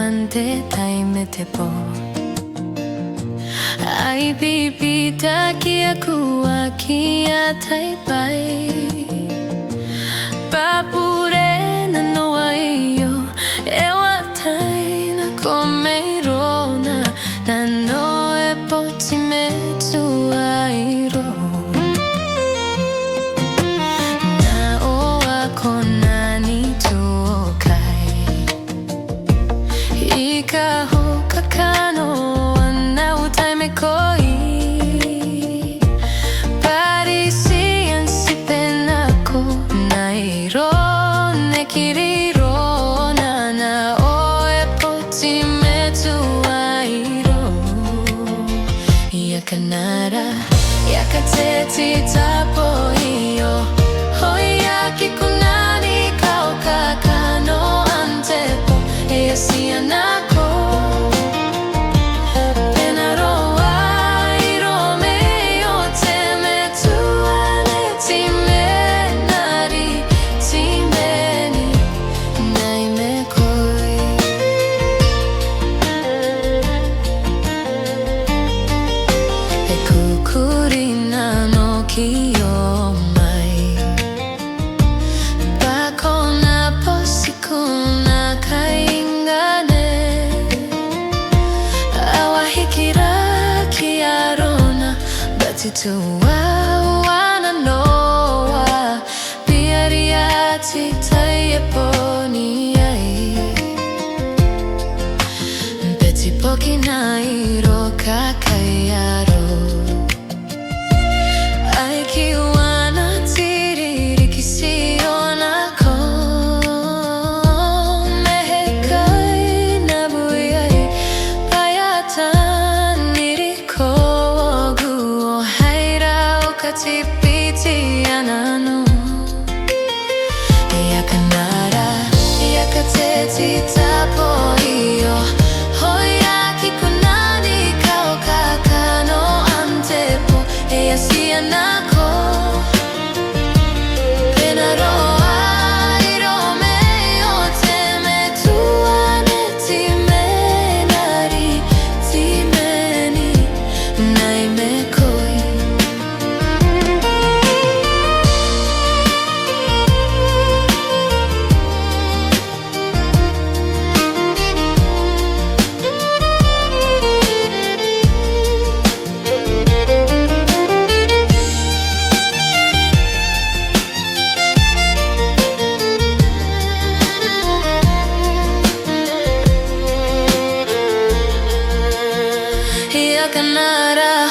ante taime te po ai pipita kia kua kia tai pai papure na noa iyo e watai na komeirona na no e poti me tuairo na oa konani tuokai ika hoka kanoan na utai me koi parisian si penako nairo ne kiriro na oe poti me tuairo yakanara yakateti tapo iyo hoiaki kunani kauka kano antepo easia nako penaroa irome yote me tuane time nari timeni naime koi e kukurina no kiyomai bakona posikuna kaingane awahikira kiarona batitua wana noa piariati taieponi ai beti poki nairo kakaiaro Aiki wana tiriri kisiona ko mehekai nabuyai payatan niriko ogu o haira okatipiti ananu yakanara yakateti tapo iyo hoiaki kunani kauka kano antepo easia nako penaroa irome yote me tuane time nari timeni naime koi yakanara